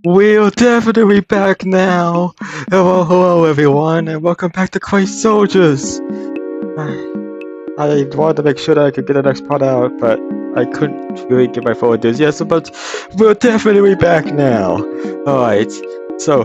We're definitely back now! Hello everyone, and welcome back to Quay Soldiers! I wanted to make sure that I could get the next part out, but I couldn't really get my full enthusiasm, but we're definitely back now! Alright, so,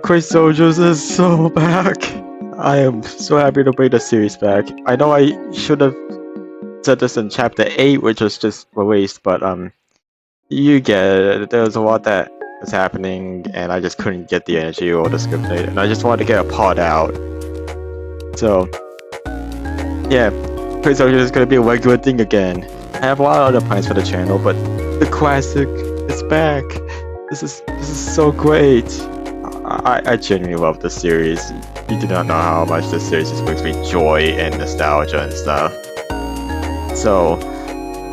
Quay Soldiers is so back! I am so happy to bring the series back. I know I should have said this in chapter 8, which was just released, but you get it. There was a lot that was happening, and I just couldn't get the energy or the script date, and I just wanted to get a part out. So, yeah, Praise Soldier is gonna be a regular thing again. I have a lot of other plans for the channel, but the classic is back. This is so great. I genuinely love this series. You do not know how much this series just brings me joy and nostalgia and stuff. So,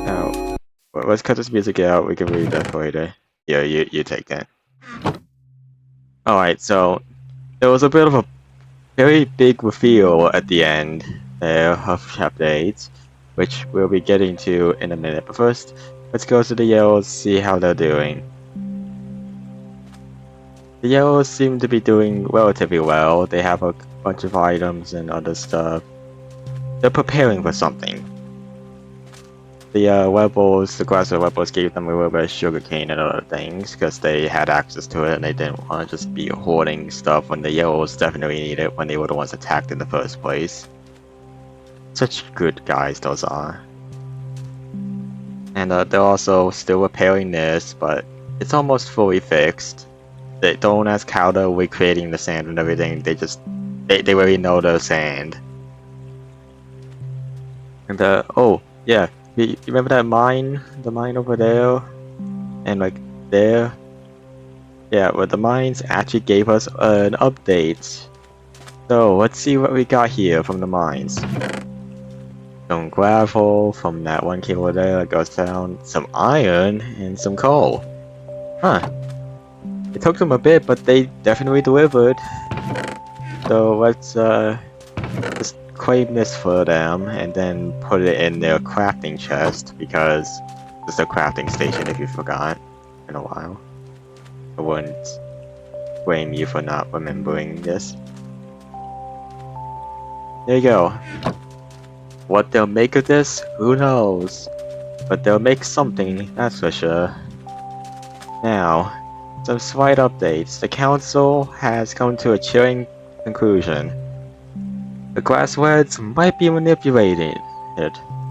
now, let's cut this music out. We can read that later. Yeah, you take that. Alright, so there was a bit of a very big reveal at the end there of chapter 8, which we'll be getting to in a minute. But first, let's go to the Yellows, see how they're doing. The Yellows seem to be doing relatively well. They have a bunch of items and other stuff. They're preparing for something. The rebels, the grassroots rebels gave them a little bit of sugarcane and other things because they had access to it and they didn't want to just be hoarding stuff when the yellows definitely needed it when they were the ones attacked in the first place. Such good guys those are. And they're also still repairing this, but it's almost fully fixed. They don't ask how they're recreating the sand and everything, they already know the sand. And oh, yeah. You remember that mine? The mine over there? And like there? Yeah, well the mines actually gave us an update. So let's see what we got here from the mines. Some gravel from that one cable there that goes down, some iron, and some coal. Huh. It took them a bit, but they definitely delivered. So let's just claim this for them and then put it in their crafting chest because it's a crafting station if you forgot in a while. I wouldn't blame you for not remembering this. There you go. What they'll make of this, who knows? But they'll make something, that's for sure. Now, some slight updates. The council has come to a chilling conclusion. The grasswords might be manipulated.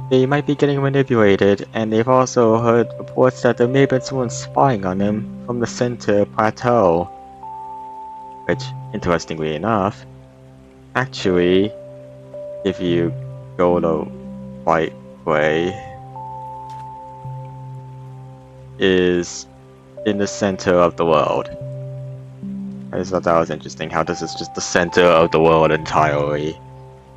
They might be getting manipulated, and they've also heard reports that there may have been someone spying on them from the center plateau. Which, interestingly enough, actually, if you go the right way, is in the center of the world. I just thought that was interesting, how this is just the center of the world entirely.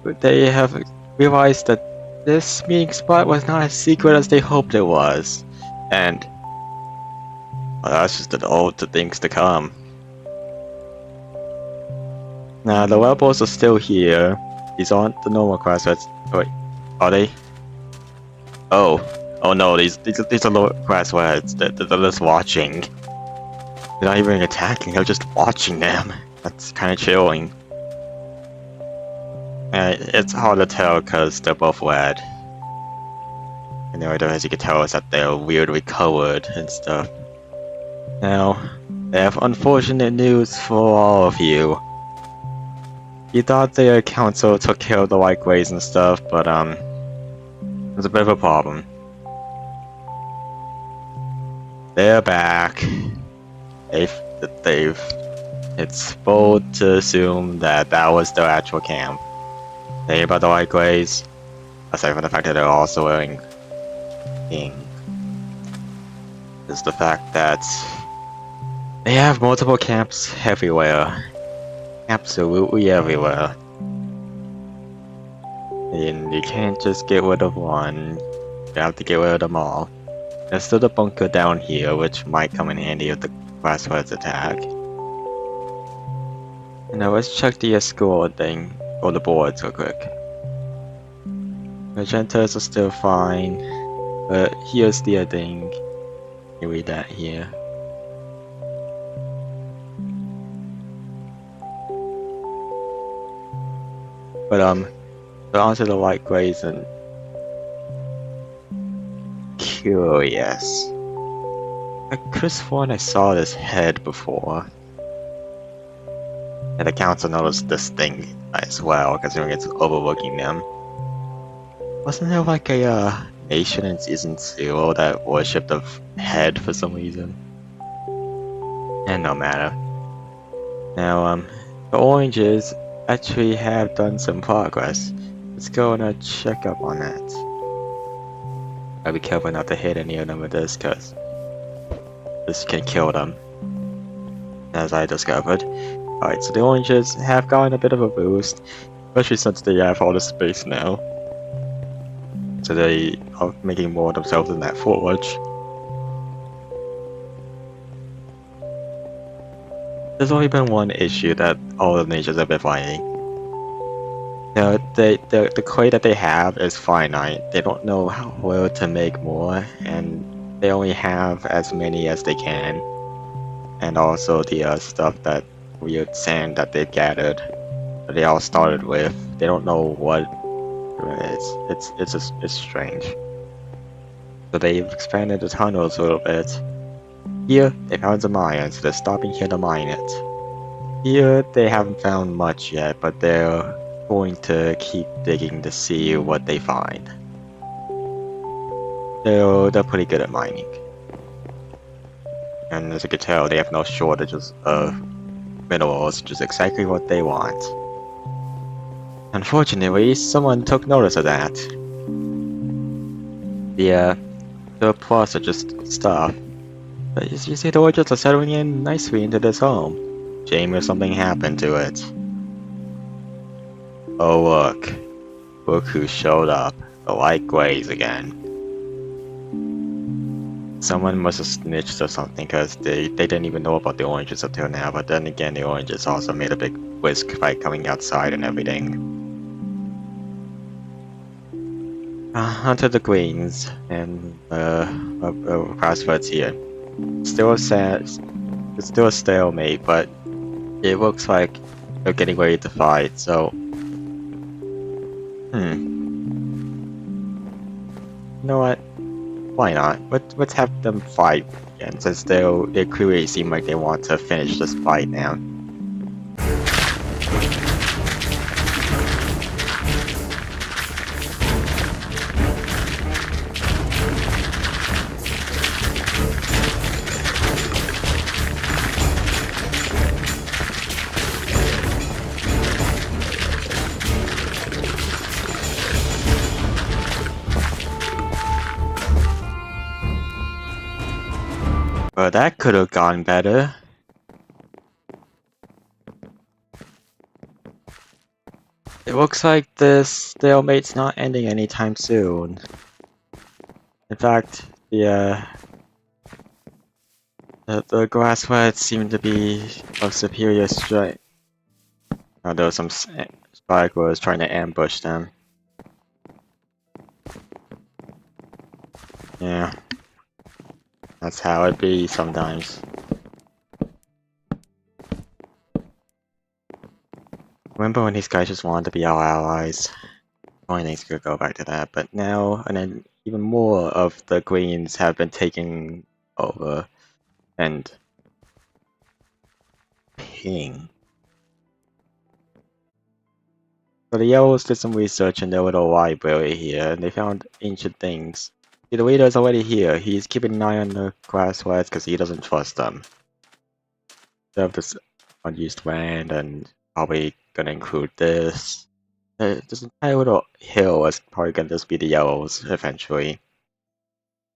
But they have realized that this meeting spot was not as secret as they hoped it was. And well, that's just all the things to come. Now the rebels are still here. These aren't the normal grassroots. Wait, are they? Oh no, these are the grassroots. They're just watching. They're not even attacking, they're just watching them. That's kind of chilling. It's hard to tell because they're both red. And the other, as you can tell, is that they're weirdly colored and stuff. Now, I have unfortunate news for all of you. You thought the council took care of the white grays and stuff, but there's a bit of a problem. They're back. It's bold to assume that that was their actual camp. The thing about the white grays, aside from the fact that they're also wearing pink, is the fact that they have multiple camps everywhere. Absolutely everywhere. And you can't just get rid of one, you have to get rid of them all. There's still the bunker down here, which might come in handy if the grasswords attack. And now let's check the escort thing, or the boards real quick. Magentas are still fine, but here's the thing. You read that here. so onto the light grays and curious. I could have sworn I saw this head before. And the council noticed this thing as well, considering it's overlooking them. Wasn't there like a nation in season 2 that worshipped a head for some reason? And no matter. Now, the oranges actually have done some progress. Let's go and check up on that. Gotta be careful not to hit any of them with this, cause this can kill them, as I discovered. Alright, so the oranges have gotten a bit of a boost, especially since they have all the space now. So they are making more of themselves in that forge. There's only been one issue that all the nations have been fighting. The clay that they have is finite. They don't know where to make more, and they only have as many as they can. And also the stuff that weird sand that they've gathered, that they all started with. They don't know what it's strange. So they've expanded the tunnels a little bit. Here they found some iron, so they're stopping here to mine it. Here they haven't found much yet, but they're going to keep digging to see what they find. They're pretty good at mining. And as you can tell, they have no shortages of minerals, which is exactly what they want. Unfortunately, someone took notice of that. The plus are just stuff. But as you see, the orchards are settling in nicely into this home. Shame if something happened to it. Oh look. Look who showed up. The light grays again. Someone must have snitched or something, because they didn't even know about the oranges up till now, but then again the oranges also made a big whisk by coming outside and everything. Onto the greens, and crossroads here. Still sad, it's still a stalemate, but it looks like they're getting ready to fight, so... You know what? Why not? Let's have them fight again, since they clearly seem like they want to finish this fight now. Well, that could have gone better. It looks like this stalemate's not ending anytime soon. In fact, the grassrats seem to be of superior strength. Although some spikers trying to ambush them. Yeah. That's how it be sometimes. Remember when these guys just wanted to be our allies? Only things could go back to that, but now, and then even more of the greens have been taking over, and ping. So the yellows did some research in their little library here, and they found ancient things. See, the leader's already here. He's keeping an eye on the grassrats because he doesn't trust them. They have this unused land, and probably gonna include this. This entire little hill is probably gonna just be the yellows eventually.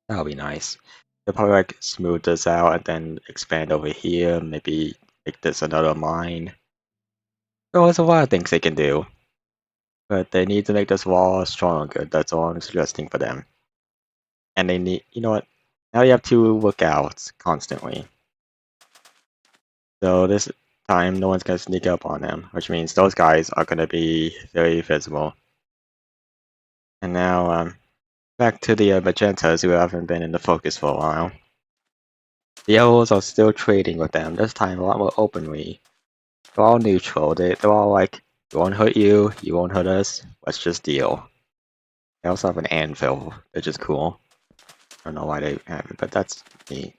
That'll be nice. They'll probably like smooth this out and then expand over here, maybe make this another mine. So there's a lot of things they can do. But they need to make this wall stronger, that's all I'm suggesting for them. And they need, you know what, now you have 2 lookouts constantly. So this time no one's gonna sneak up on them, which means those guys are gonna be very visible. And now, back to the magentas who haven't been in the focus for a while. The yellows are still trading with them, this time a lot more openly. They're all neutral, they're all like It won't hurt you, you won't hurt us. Let's just deal. They also have an anvil, which is cool. I don't know why they have it, but that's neat.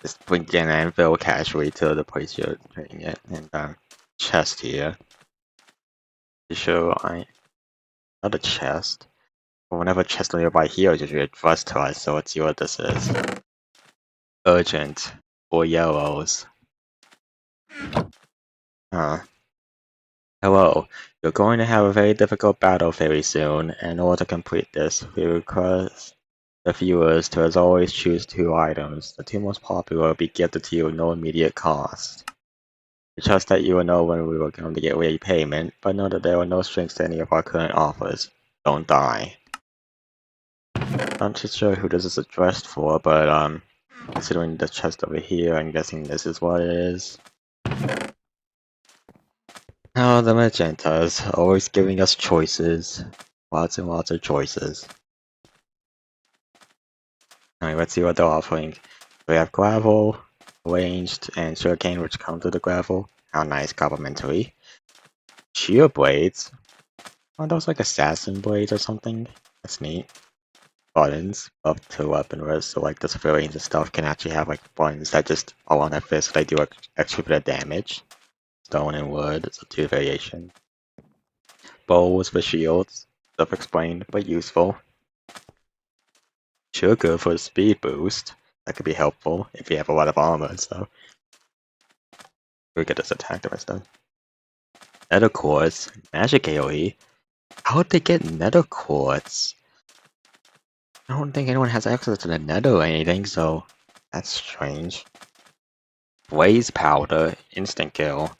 Just bring an anvil casually to the place you're trading it, and chest here to show not a chest. But whenever a chest nearby here is usually addressed to us, so let's see what this is. Urgent for yellows. Huh. Hello, you're going to have a very difficult battle very soon, and in order to complete this, we request the viewers to as always choose 2 items. The 2 most popular will be gifted to you at no immediate cost. We trust that you will know when we will come to get ready payment, but know that there are no strings to any of our current offers. Don't die. Not too sure who this is addressed for, but considering the chest over here, I'm guessing this is what it is. Oh, the magentas, always giving us choices. Lots and lots of choices. Alright, let's see what they're offering. We have gravel, arranged, and sugarcane which come to the gravel. How nice, complimentary. Shear blades. Are those like assassin blades or something? That's neat. Buttons up to weapon wrist, so like the civilians and stuff can actually have like buttons that just are on their fist, so they do extra bit of damage. Stone and wood, it's a 2 variation. Bows for shields, self-explained but useful. Sugar for speed boost, that could be helpful if you have a lot of armor and stuff. We get this attack the rest of. Nether quartz, magic AoE. How'd they get nether quartz? I don't think anyone has access to the nether or anything, so that's strange. Blaze powder, instant kill.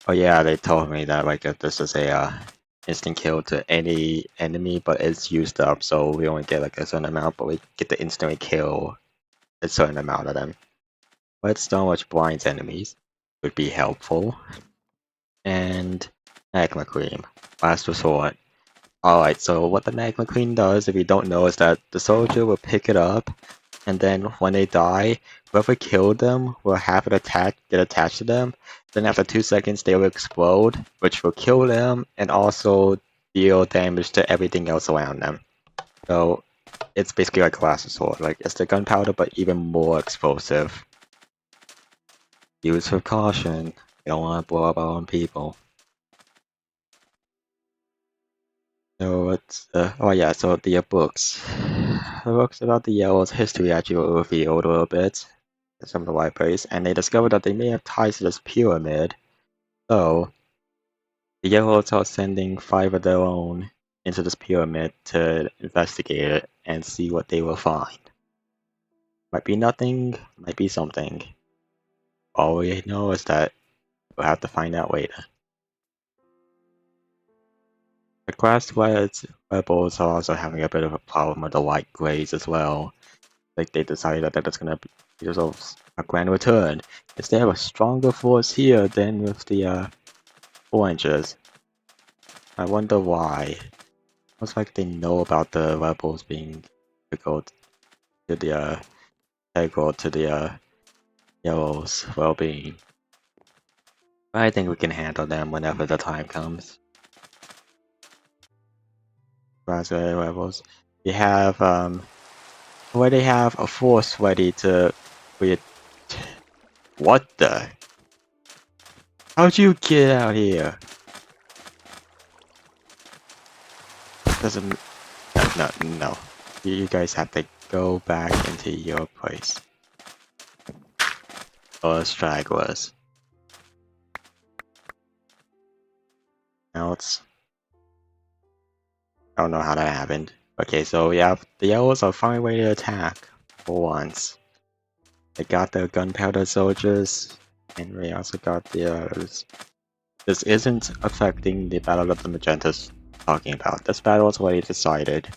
Oh yeah, they told me that like if this is a instant kill to any enemy, but it's used up, so we only get like a certain amount, but we get to instantly kill a certain amount of them. Redstone which blinds enemies would be helpful. And magma cream, last resort. Alright, so what the magma cream does, if you don't know, is that the soldier will pick it up, and then when they die, whoever killed them will have it get attached to them. Then after 2 seconds, they will explode, which will kill them and also deal damage to everything else around them. So it's basically like a last resort. Like it's the gunpowder, but even more explosive. Use with caution. You don't want to blow up our own people. So it's oh yeah, so the books. The books about the Yellow's history actually were revealed a little bit in some of the libraries, and they discovered that they may have ties to this pyramid. So the Yellows are sending 5 of their own into this pyramid to investigate it and see what they will find. Might be nothing, might be something. All we know is that we'll have to find out later. The Grass Rebels are also having a bit of a problem with the light grays as well. Like they decided that it's gonna be themselves a grand return. Because they have a stronger force here than with the oranges. I wonder why. Looks like they know about the rebels being difficult to the integral to the yellows' well-being. But I think we can handle them whenever the time comes. Raspberry rebels. You have where they have a force ready to what the? How'd you get out here? Doesn't no. You guys have to go back into your place. Or stragglers. Now it's I don't know how that happened. Okay, so yeah, the yellows are finally ready to attack for once. They got the gunpowder soldiers, and we also got the others. This isn't affecting the battle that the magentas talking about. This battle is already decided.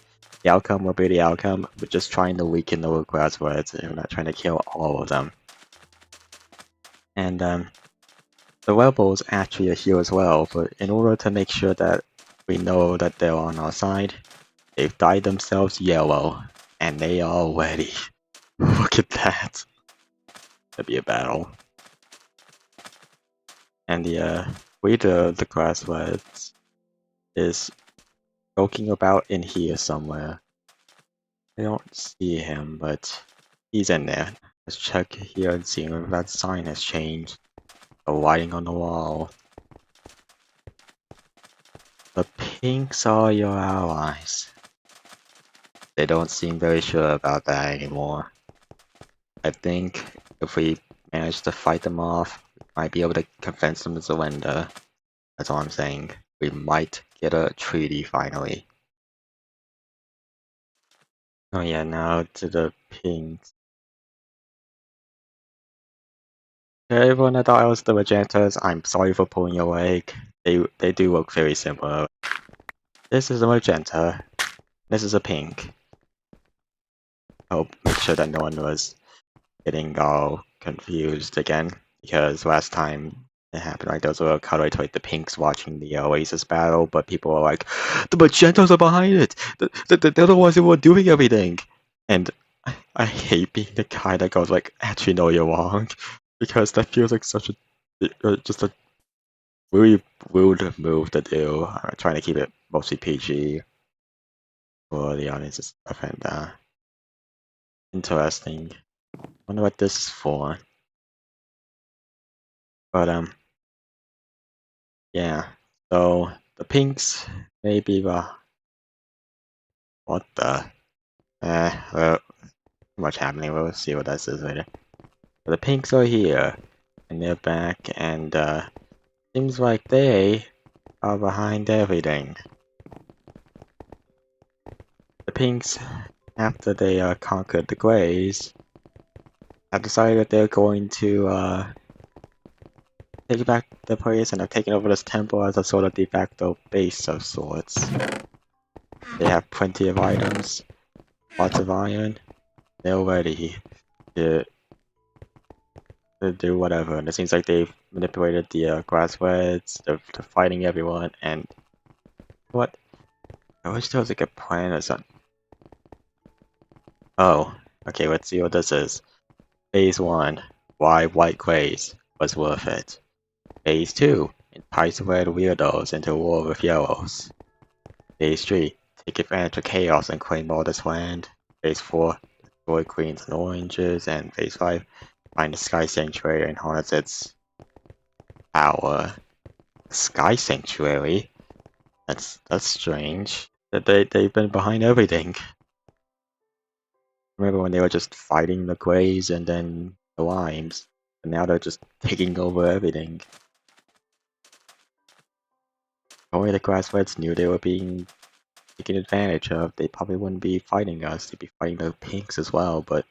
The outcome will be the outcome. We're just trying to weaken the grassroots, and we're not trying to kill all of them. And the rebels actually are here as well, but in order to make sure that we know that they're on our side, they've dyed themselves yellow, and they are ready. Look at that. That'd be a battle. And the the grasslands is joking about in here somewhere. I don't see him, but he's in there. Let's check here and see if that sign has changed. The writing on the wall. The pinks are your allies. They don't seem very sure about that anymore. I think if we manage to fight them off, we might be able to convince them to surrender. That's all I'm saying. We might get a treaty finally. Oh yeah, now to the pinks. Everyone that thought I was the magentas, I'm sorry for pulling your leg. They do look very similar. This is a magenta. This is a pink. I'll make sure that no one was getting all confused again, because last time it happened, like, there was a color to like the pinks watching the Oasis battle, but people were like, the magentas are behind it! They're the ones who were doing everything! And I hate being the guy that goes like, actually no, you're wrong, because that feels like such just a really rude move to do. I'm trying to keep it mostly PG for the audience and stuff, and interesting. Wonder what this is for. But yeah. So the pinks maybe what the too much happening. We'll see what that says later. But the pinks are here and they're back, and seems like they are behind everything. The pinks, after they conquered the greys, have decided that they're going to take back the place and have taken over this temple as a sort of de facto base of sorts. They have plenty of items, lots of iron. They're ready to do whatever. And it seems like they've manipulated the grassroots. They're fighting everyone. And what? I wish there was like a plan or something. Oh, okay. Let's see what this is. Phase 1. Why white grays was worth it. Phase 2. Entice red weirdos into war with yellows. Phase 3. Take advantage of chaos and claim all this land. Phase 4. Destroy greens and oranges. And Phase 5. Find the Sky Sanctuary and harness its power. Sky Sanctuary? That's strange. That they've been behind everything. Remember when they were just fighting the Greys and then the Limes, and now they're just taking over everything. If only the Grassreds knew they were being taken advantage of, they probably wouldn't be fighting us. They'd be fighting the Pinks as well, but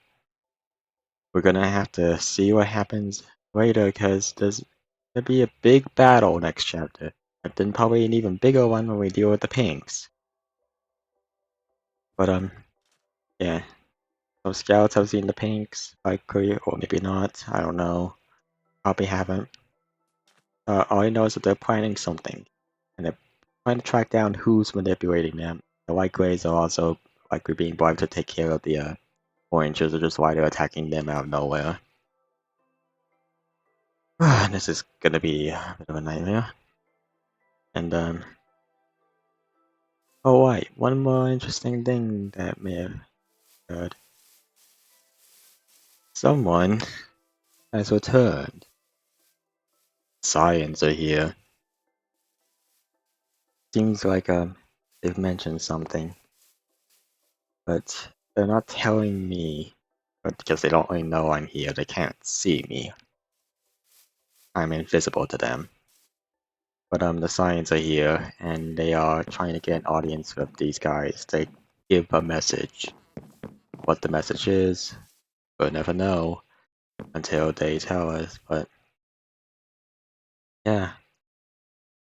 we're gonna have to see what happens later, because there's gonna be a big battle next chapter. And then probably an even bigger one when we deal with the Pinks. But yeah. Some scouts have seen the Pinks, likely, or maybe not. I don't know. Probably haven't. All I know is that they're planning something, and they're trying to track down who's manipulating them. The White Greys are also likely being bribed to take care of the Oranges, which is why they're attacking them out of nowhere. This is gonna be a bit of a nightmare. And oh wait, one more interesting thing that may have occurred. Someone has returned. Science are here. Seems like they've mentioned something, but they're not telling me. But because they don't really know I'm here, they can't see me. I'm invisible to them. But the Science are here, and they are trying to get an audience with these guys. They give a message. What the message is, we'll never know until they tell us. But yeah,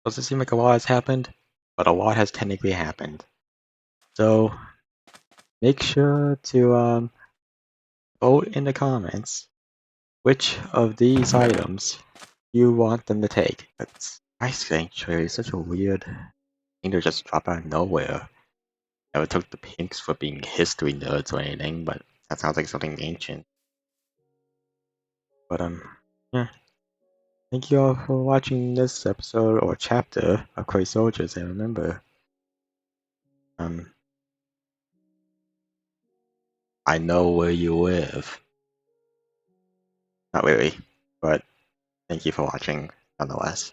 doesn't seem like a lot has happened, but a lot has technically happened. So make sure to vote in the comments which of these items you want them to take. That's Ice Sanctuary is such a weird thing to just drop out of nowhere. Never took the pinks for being history nerds or anything, but that sounds like something ancient. But yeah. Thank you all for watching this episode or chapter of Quay Soldiers, and remember, um, I know where you live. Not really, but thank you for watching nonetheless.